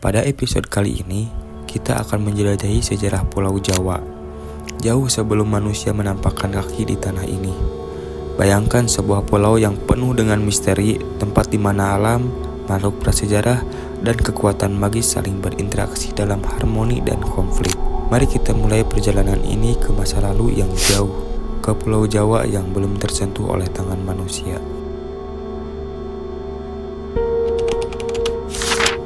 Pada episode kali ini, kita akan menjelajahi sejarah Pulau Jawa, jauh sebelum manusia menampakkan kaki di tanah ini. Bayangkan sebuah pulau yang penuh dengan misteri, tempat di mana alam, makhluk prasejarah, dan kekuatan magis saling berinteraksi dalam harmoni dan konflik. Mari kita mulai perjalanan ini ke masa lalu yang jauh, ke Pulau Jawa yang belum tersentuh oleh tangan manusia.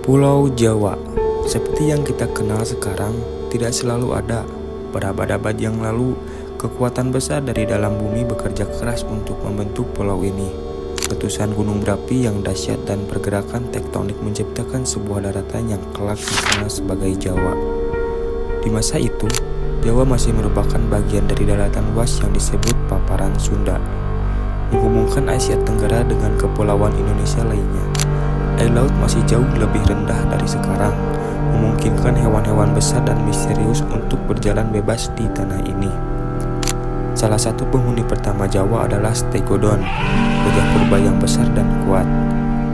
Pulau Jawa, seperti yang kita kenal sekarang, tidak selalu ada. Berabad-abad yang lalu, kekuatan besar dari dalam bumi bekerja keras untuk membentuk pulau ini. Letusan gunung berapi yang dahsyat dan pergerakan tektonik menciptakan sebuah daratan yang kelak dikenal sebagai Jawa. Di masa itu, Jawa masih merupakan bagian dari daratan luas yang disebut Paparan Sunda, menghubungkan Asia Tenggara dengan kepulauan Indonesia lainnya. Air laut masih jauh lebih rendah dari sekarang, memungkinkan hewan-hewan besar dan misterius untuk berjalan bebas di tanah ini. Salah satu penghuni pertama Jawa adalah Stegodon, gajah purba yang besar dan kuat.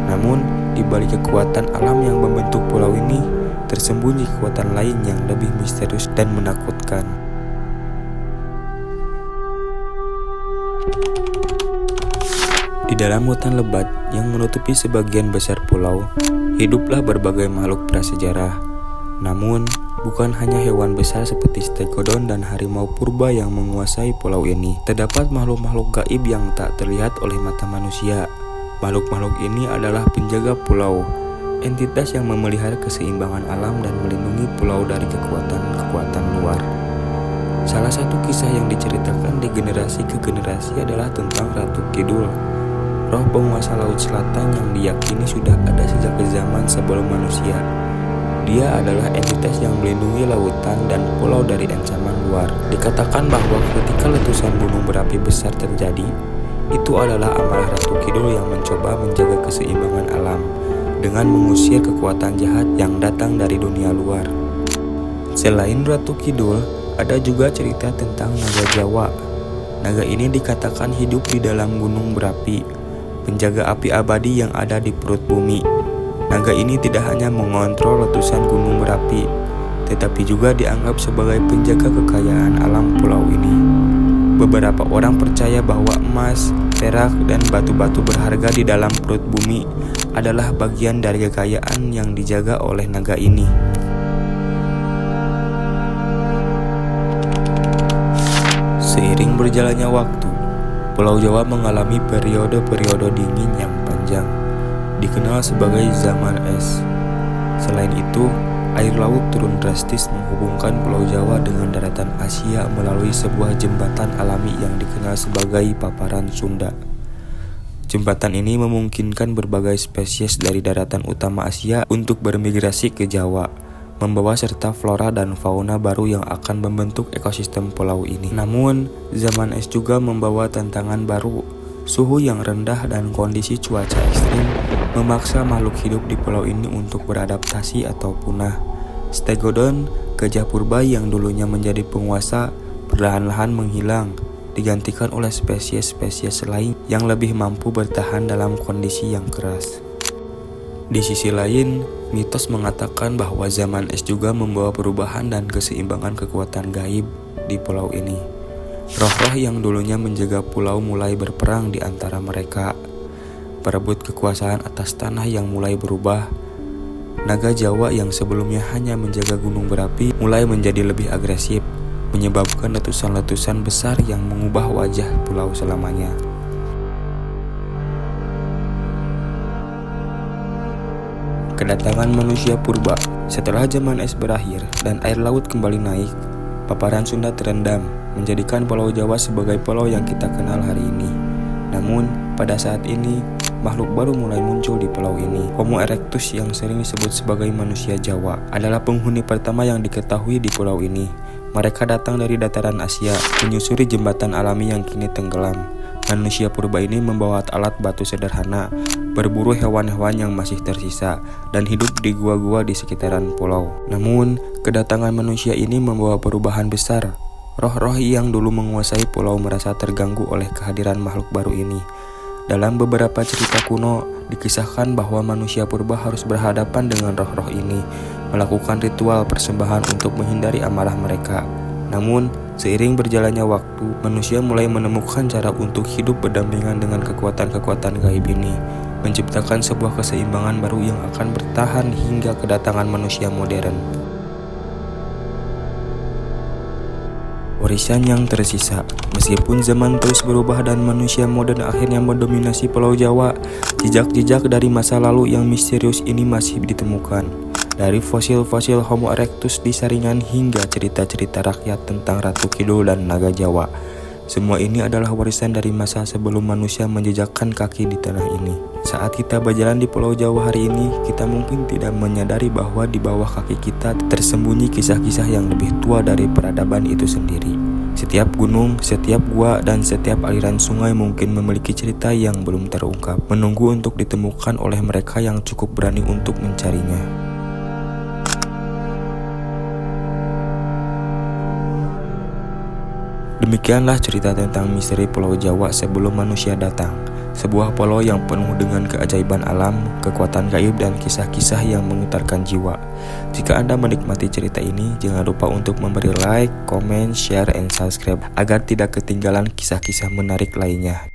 Namun, di balik kekuatan alam yang membentuk pulau ini, tersembunyi kekuatan lain yang lebih misterius dan menakutkan. Di dalam hutan lebat yang menutupi sebagian besar pulau, hiduplah berbagai makhluk prasejarah. Namun, bukan hanya hewan besar seperti Stegodon dan harimau purba yang menguasai pulau ini. Terdapat makhluk-makhluk gaib yang tak terlihat oleh mata manusia. Makhluk-makhluk ini adalah penjaga pulau, entitas yang memelihara keseimbangan alam dan melindungi pulau dari kekuatan-kekuatan luar. Salah satu kisah yang diceritakan di generasi ke generasi adalah tentang Ratu Kidul, roh penguasa laut selatan yang diyakini sudah ada sejak zaman sebelum manusia. Dia adalah entitas yang melindungi lautan dan pulau dari ancaman luar. Dikatakan bahwa ketika letusan gunung berapi besar terjadi, itu adalah amarah Ratu Kidul yang mencoba menjaga keseimbangan alam dengan mengusir kekuatan jahat yang datang dari dunia luar. Selain Ratu Kidul, ada juga cerita tentang naga Jawa. Naga ini dikatakan hidup di dalam gunung berapi, penjaga api abadi yang ada di perut bumi. Naga ini tidak hanya mengontrol letusan gunung berapi, tetapi juga dianggap sebagai penjaga kekayaan alam pulau ini. Beberapa orang percaya bahwa emas, perak, dan batu-batu berharga di dalam perut bumi adalah bagian dari kekayaan yang dijaga oleh naga ini. Seiring berjalannya waktu, Pulau Jawa mengalami periode-periode dingin yang panjang, dikenal sebagai zaman es. Selain itu, air laut turun drastis menghubungkan Pulau Jawa dengan daratan Asia melalui sebuah jembatan alami yang dikenal sebagai Paparan Sunda. Jembatan ini memungkinkan berbagai spesies dari daratan utama Asia untuk bermigrasi ke Jawa, membawa serta flora dan fauna baru yang akan membentuk ekosistem pulau ini. Namun, zaman es juga membawa tantangan baru. Suhu yang rendah dan kondisi cuaca ekstrim memaksa makhluk hidup di pulau ini untuk beradaptasi atau punah. Stegodon, gajah purba yang dulunya menjadi penguasa, perlahan-lahan menghilang, digantikan oleh spesies-spesies lain yang lebih mampu bertahan dalam kondisi yang keras. Di sisi lain, mitos mengatakan bahwa zaman es juga membawa perubahan dan keseimbangan kekuatan gaib di pulau ini. Roh-roh yang dulunya menjaga pulau mulai berperang di antara mereka, berebut kekuasaan atas tanah yang mulai berubah. Naga Jawa yang sebelumnya hanya menjaga gunung berapi mulai menjadi lebih agresif, menyebabkan letusan-letusan besar yang mengubah wajah pulau selamanya. Kedatangan manusia purba. Setelah zaman es berakhir dan air laut kembali naik, Paparan Sunda terendam, menjadikan Pulau Jawa sebagai pulau yang kita kenal hari ini. Namun, pada saat ini, makhluk baru mulai muncul di pulau ini. Homo erectus yang sering disebut sebagai manusia Jawa adalah penghuni pertama yang diketahui di pulau ini. Mereka datang dari dataran Asia, menyusuri jembatan alami yang kini tenggelam. Manusia purba ini membawa alat batu sederhana, berburu hewan-hewan yang masih tersisa, dan hidup di gua-gua di sekitaran pulau. Namun, kedatangan manusia ini membawa perubahan besar. Roh-roh yang dulu menguasai pulau merasa terganggu oleh kehadiran makhluk baru ini. Dalam beberapa cerita kuno, dikisahkan bahwa manusia purba harus berhadapan dengan roh-roh ini, melakukan ritual persembahan untuk menghindari amarah mereka. Namun, seiring berjalannya waktu, manusia mulai menemukan cara untuk hidup berdampingan dengan kekuatan-kekuatan gaib ini, menciptakan sebuah keseimbangan baru yang akan bertahan hingga kedatangan manusia modern. Warisan yang tersisa. Meskipun zaman terus berubah dan manusia modern akhirnya mendominasi Pulau Jawa, jejak-jejak dari masa lalu yang misterius ini masih ditemukan. Dari fosil-fosil Homo erectus di Saringan hingga cerita-cerita rakyat tentang Ratu Kidul dan Naga Jawa. Semua ini adalah warisan dari masa sebelum manusia menjejakkan kaki di tanah ini. Saat kita berjalan di Pulau Jawa hari ini, kita mungkin tidak menyadari bahwa di bawah kaki kita tersembunyi kisah-kisah yang lebih tua dari peradaban itu sendiri. Setiap gunung, setiap gua, dan setiap aliran sungai mungkin memiliki cerita yang belum terungkap, menunggu untuk ditemukan oleh mereka yang cukup berani untuk mencarinya. Demikianlah cerita tentang misteri Pulau Jawa sebelum manusia datang. Sebuah pulau yang penuh dengan keajaiban alam, kekuatan gaib, dan kisah-kisah yang menggetarkan jiwa. Jika Anda menikmati cerita ini, jangan lupa untuk memberi like, comment, share, and subscribe agar tidak ketinggalan kisah-kisah menarik lainnya.